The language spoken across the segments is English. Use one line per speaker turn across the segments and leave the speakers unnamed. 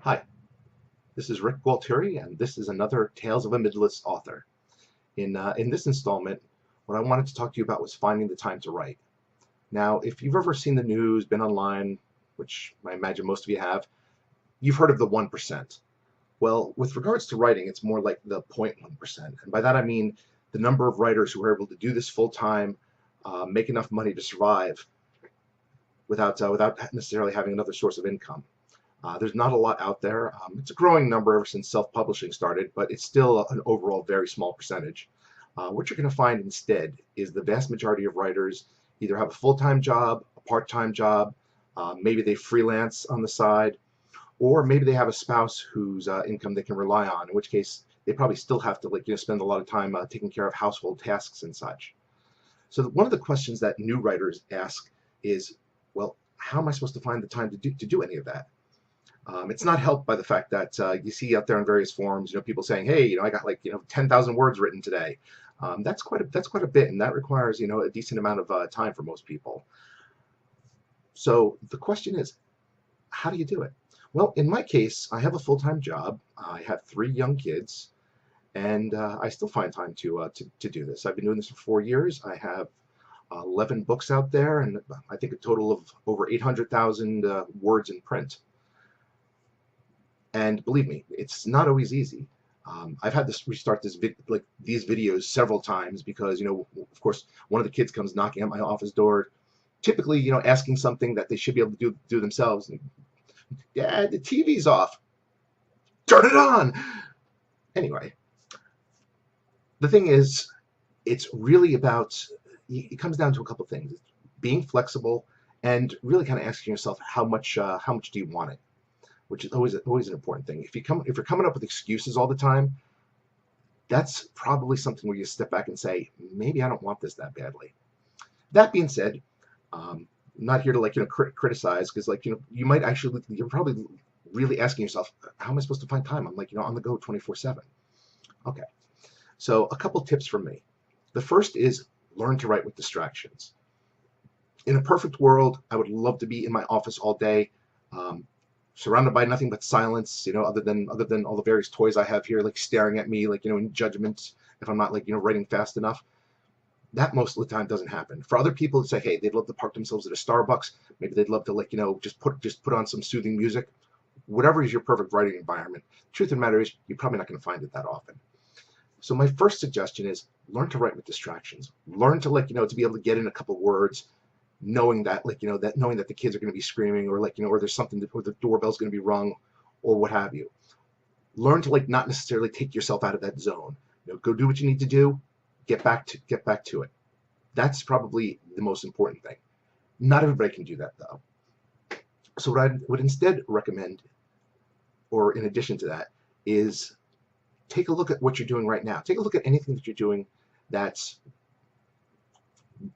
Hi, this is Rick Gualtieri, and this is another Tales of a Midlist Author. In this installment, what I wanted to talk to you about was finding the time to write. Now, if you've ever seen the news, been online, which I imagine most of you have, you've heard of the 1%. Well, with regards to writing, it's more like the 0.1%. And by that I mean the number of writers who are able to do this full time, make enough money to survive without necessarily having another source of income. There's not a lot out there. It's a growing number ever since self-publishing started, but it's still an overall very small percentage. What you're going to find instead is the vast majority of writers either have a full-time job, a part-time job, maybe they freelance on the side, or maybe they have a spouse whose income they can rely on, in which case they probably still have to spend a lot of time taking care of household tasks and such. So one of the questions that new writers ask is, well, how am I supposed to find the time to do any of that? It's not helped by the fact that you see out there in various forums, people saying, "Hey, I got 10,000 words written today." That's quite a bit, and that requires a decent amount of time for most people. So the question is, how do you do it? Well, in my case, I have a full-time job. I have 3 young kids, and I still find time to do this. I've been doing this for 4 years. I have 11 books out there, and I think a total of over 800,000 words in print. And believe me, it's not always easy. I've had to restart these videos several times because, of course, one of the kids comes knocking at my office door, typically, asking something that they should be able to do themselves. And, "Dad, the TV's off. Turn it on." Anyway, the thing is, it's really about, it comes down to a couple things: being flexible and really kind of asking yourself how much do you want it, which is always an important thing. If you're coming up with excuses all the time, that's probably something where you step back and say, maybe I don't want this that badly. That being said, I'm not here to criticize, because you're probably really asking yourself, how am I supposed to find time? I'm on the go 24/7. Okay, so a couple tips from me. The first is learn to write with distractions. In a perfect world, I would love to be in my office all day, surrounded by nothing but silence, other than all the various toys I have here, staring at me, in judgment if I'm not writing fast enough. That most of the time doesn't happen. For other people, it's like, hey, they'd love to park themselves at a Starbucks. Maybe they'd love to just put on some soothing music. Whatever is your perfect writing environment. Truth of the matter is, you're probably not going to find it that often. So my first suggestion is learn to write with distractions. Learn to to be able to get in a couple words, knowing that knowing that the kids are going to be screaming, or or there's something or the doorbell's going to be rung, or what have you. Learn to not necessarily take yourself out of that zone. Go do what you need to do, get back to it. That's probably the most important thing. Not everybody can do that, though. So what I would instead recommend, or in addition to that, is take a look at what you're doing right now. Take a look at anything that you're doing that's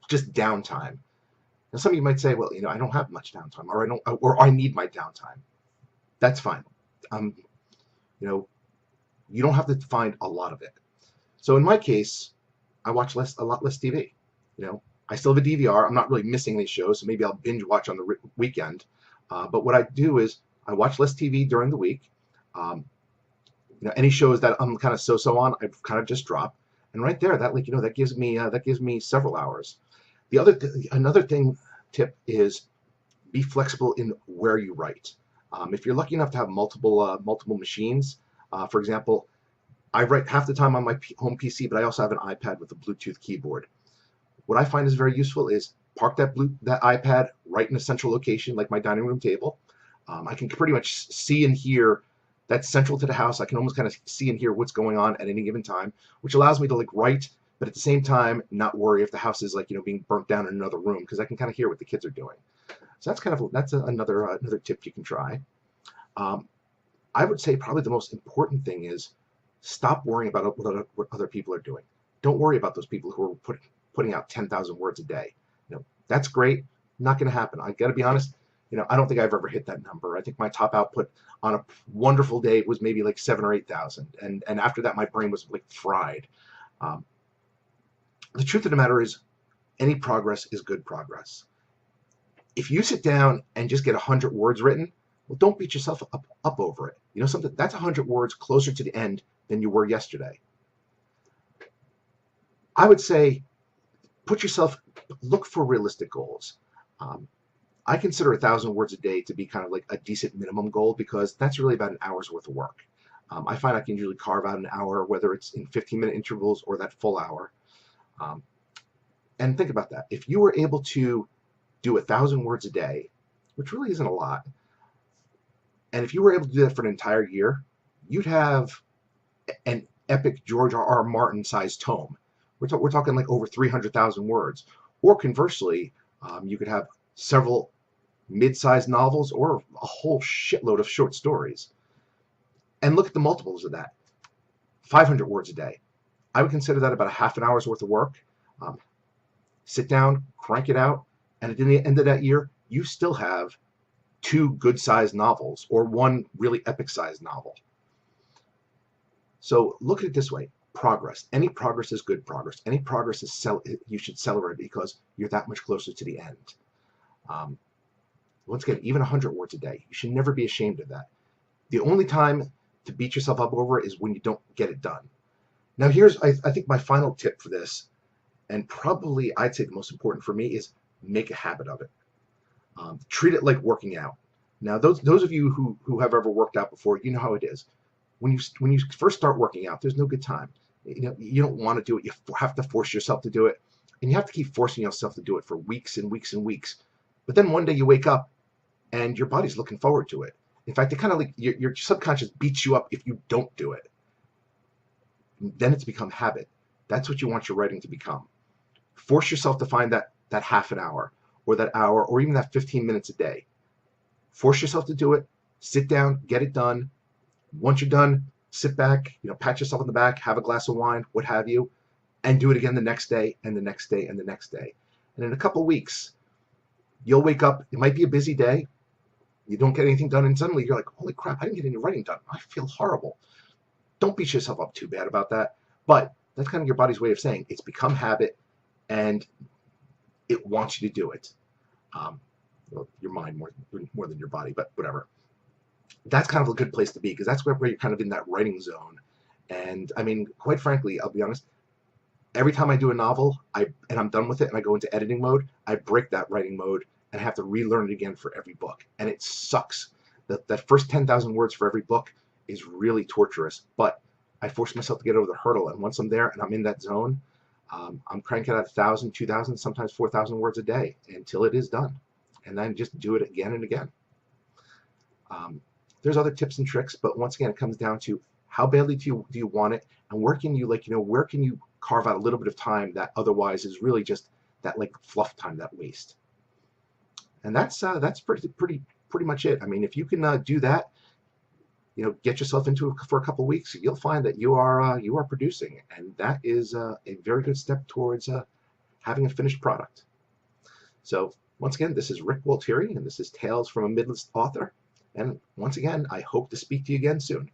just downtime. Now, some of you might say, well, I don't have much downtime, or I need my downtime. That's fine. You don't have to find a lot of it. So in my case, I watch a lot less TV. I still have a DVR. I'm not really missing any shows, so maybe I'll binge watch on the weekend. But what I do is I watch less TV during the week. Any shows that I'm kind of so on, I've kind of just dropped. And right there, that gives me several hours. Another tip is be flexible in where you write. If you're lucky enough to have multiple machines, for example, I write half the time on my home PC, but I also have an iPad with a Bluetooth keyboard. What I find is very useful is park that iPad right in a central location, like my dining room table. I can pretty much see and hear. That's central to the house. I can almost kind of see and hear what's going on at any given time, which allows me to write, but at the same time not worry if the house is being burnt down in another room, because I can kind of hear what the kids are doing. So that's another tip you can try. I would say probably the most important thing is stop worrying about what other people are doing. Don't worry about those people who are putting out 10,000 words a day. That's great. Not going to happen. I got to be honest. I don't think I've ever hit that number. I think my top output on a wonderful day was maybe 7,000 or 8,000, and after that my brain was fried. The truth of the matter is, any progress is good progress. If you sit down and just get 100 words written, Well, don't beat yourself up over it. You know something? That's 100 words closer to the end than you were yesterday. I would say look for realistic goals. I consider 1,000 words a day to be kind of like a decent minimum goal because that's really about an hour's worth of work. I find I can usually carve out an hour, whether it's in 15-minute intervals or that full hour. And think about that. If you were able to do 1,000 words a day, which really isn't a lot, and if you were able to do that for an entire year, you'd have an epic George R.R. Martin sized tome. We're talking like over 300,000 words. Or conversely, you could have several mid-sized novels or a whole shitload of short stories. And look at the multiples of that. 500 words a day. I would consider that about a half an hour's worth of work. Sit down, crank it out, and at the end of that year, you still have 2 good-sized novels or 1 really epic-sized novel. So look at it this way. Progress. Any progress is good progress. Any progress is you should celebrate because you're that much closer to the end. Once again, even 100 words a day. You should never be ashamed of that. The only time to beat yourself up over it is when you don't get it done. Now here's, I think, my final tip for this, and probably I'd say the most important for me, is make a habit of it. Treat it like working out. Now those of you who have ever worked out before, you know how it is. When you first start working out, there's no good time. You don't want to do it. You have to force yourself to do it, and you have to keep forcing yourself to do it for weeks and weeks and weeks. But then one day you wake up, and your body's looking forward to it. In fact, it kind of like your subconscious beats you up if you don't do it. Then it's become habit. That's what you want your writing to become. Force yourself to find that half an hour, or that hour, or even that 15 minutes a day. Force yourself to do it. Sit down, get it done. Once you're done, sit back, pat yourself on the back, have a glass of wine, what have you, and do it again the next day, and the next day, and the next day. And in a couple of weeks, you'll wake up. It might be a busy day. You don't get anything done, and suddenly you're like, holy crap, I didn't get any writing done. I feel horrible. Don't beat yourself up too bad about that. But that's kind of your body's way of saying it's become habit, and it wants you to do it. Well, your mind more than your body, but whatever. That's kind of a good place to be because that's where you're kind of in that writing zone. And I mean, quite frankly, I'll be honest, every time I do a novel and I'm done with it and I go into editing mode, I break that writing mode and have to relearn it again for every book. And it sucks. That first 10,000 words for every book is really torturous, but I force myself to get over the hurdle. And once I'm there and I'm in that zone, I'm cranking out 1,000, 2,000, sometimes 4,000 words a day until it is done. And then just do it again and again. There's other tips and tricks, but once again, it comes down to how badly do you want it, and where can you carve out a little bit of time that otherwise is really just that like fluff time, that waste. And that's pretty much it. I mean, if you can do that, get yourself into it for a couple of weeks, you'll find that you are producing, and that is a very good step towards having a finished product. So once again, this is Rick Gualtieri, and this is Tales from a Midlist Author. And once again, I hope to speak to you again soon.